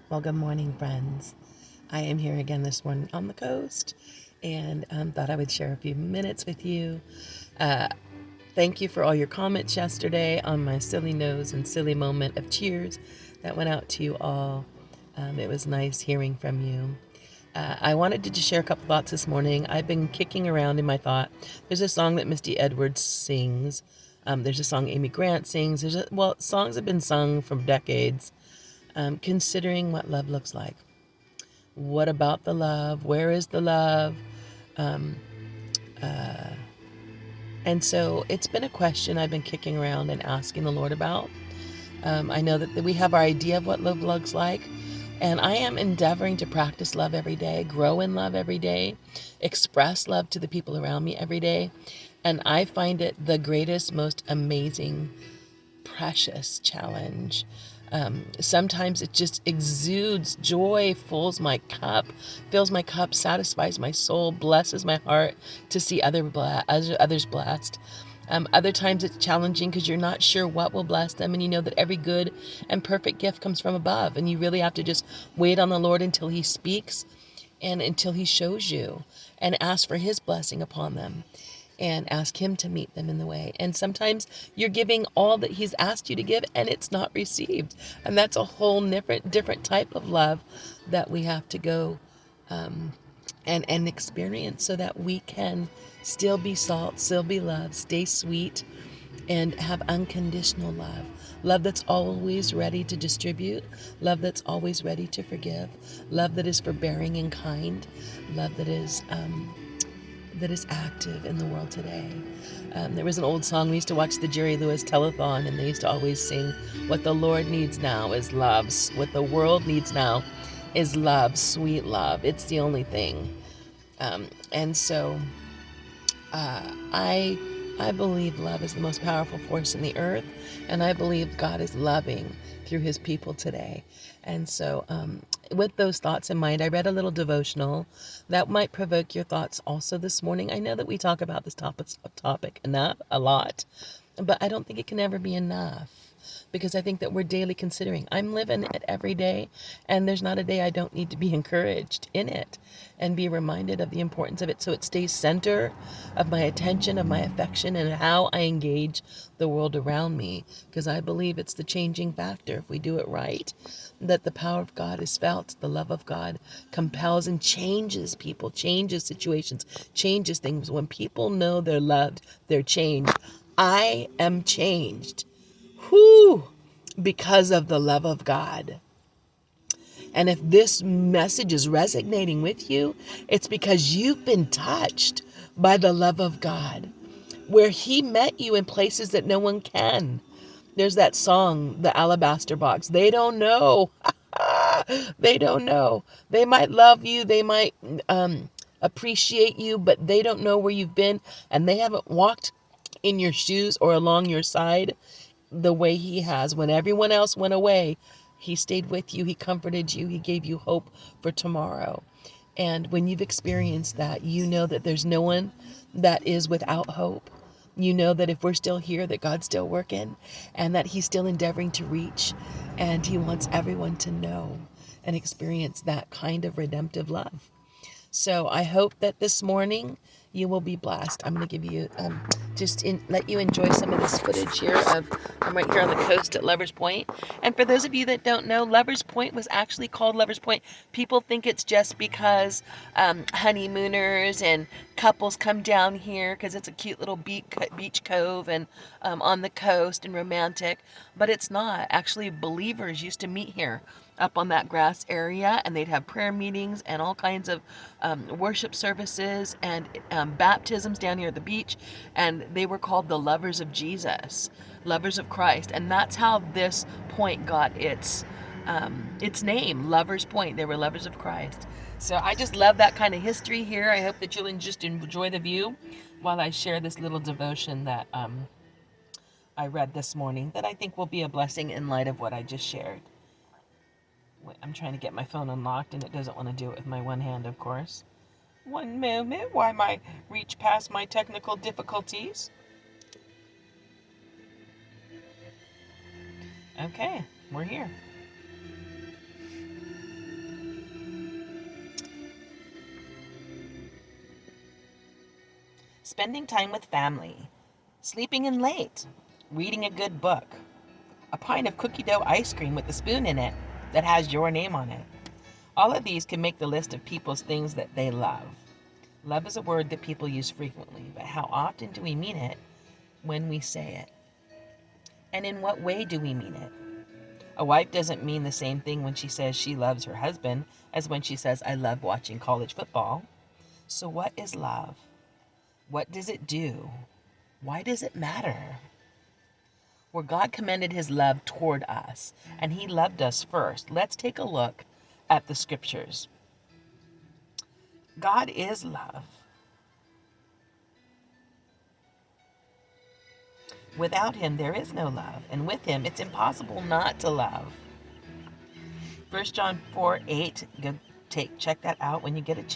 Well, good morning, friends. I am here again this morning on the coast and thought I would share a few minutes with you. Uh, Thank you for all your comments yesterday on my silly nose and silly moment of cheers that went out to you all. It was nice hearing from you. I wanted to just share a couple thoughts this morning. I've been kicking around in my thought. There's a song that Misty Edwards sings. There's a song Amy Grant sings. Songs have been sung for decades. Considering what love looks like. What about the love? Where is the love? Um, and so it's been a question I've been kicking around and asking the Lord about. I know that we have our idea of what love looks like, and I am endeavoring to practice love every day, grow in love every day, express love to the people around me every day. And I find it the greatest, most amazing, precious challenge. Sometimes it just exudes joy, fills my cup, satisfies my soul, blesses my heart to see others blessed. Other times it's challenging because you're not sure what will bless them, and you know that every good and perfect gift comes from above, and you really have to just wait on the Lord until He speaks and until He shows you, and ask for His blessing upon them and ask Him to meet them in the way. And sometimes you're giving all that He's asked you to give and it's not received. And that's a whole different type of love that we have to go and experience so that we can still be salt, still be loved, stay sweet, and have unconditional love. Love that's always ready to distribute, love that's always ready to forgive, love that is forbearing and kind, love that is active in the world today. There was an old song, we used to watch the Jerry Lewis telethon, and they used to always sing, "What the Lord needs now is love. What the world needs now is love, sweet love. It's the only thing." And so I I believe love is the most powerful force in the earth, and I believe God is loving through His people today. And so, with those thoughts in mind, I read a little devotional that might provoke your thoughts also this morning. I know that we talk about this topic enough, a lot, but I don't think it can ever be enough because I think that we're daily considering. I'm living it every day, and there's not a day I don't need to be encouraged in it and be reminded of the importance of it so it stays center of my attention, of my affection, and how I engage the world around me, because I believe it's the changing factor if we do it right, that the power of God is felt, the love of God compels and changes people, changes situations, changes things. When people know they're loved, they're changed. I am changed. Whoo! Because of the love of God. And if this message is resonating with you, it's because you've been touched by the love of God, where He met you in places that no one can. There's that song, The Alabaster Box. They don't know. They don't know. They might love you. They might appreciate you, but they don't know where you've been, and they haven't walked in your shoes or along your side the way He has. When everyone else went away, He stayed with you. He comforted you. He gave you hope for tomorrow. And when you've experienced that, you know that there's no one that is without hope. You know that if we're still here, that God's still working and that He's still endeavoring to reach, and He wants everyone to know and experience that kind of redemptive love. So I hope that this morning you will be blessed. I'm going to give you let you enjoy some of this footage here of I'm right here on the coast at Lovers Point. And for those of you that don't know, Lovers Point was actually called Lovers Point. People think it's just because honeymooners and couples come down here because it's a cute little beach cove and on the coast and romantic, but it's not. Actually, believers used to meet here up on that grass area, and they'd have prayer meetings and all kinds of worship services and baptisms down here at the beach, and they were called the lovers of Jesus, lovers of Christ, and that's how this point got its name, Lovers Point. They were lovers of Christ. So I just love that kind of history here. I hope that you'll just enjoy the view while I share this little devotion that I read this morning that I think will be a blessing in light of what I just shared. Wait, I'm trying to get my phone unlocked and it doesn't want to do it with my one hand, of course. One moment while I reach past my technical difficulties. Okay, we're here. spending time with family, sleeping in late, reading a good book, a pint of cookie dough ice cream with a spoon in it that has your name on it. All of these can make the list of people's things that they love. Love is a word that people use frequently, but how often do we mean it when we say it? And in what way do we mean it? A wife doesn't mean the same thing when she says she loves her husband as when she says, I love watching college football. So what is love? What does it do? Why does it matter? Where God commended his love toward us, and he loved us first. Let's take a look at the scriptures. God is love. Without him, there is no love, and with him, it's impossible not to love. 1 John 4:8. Check that out when you get a chance.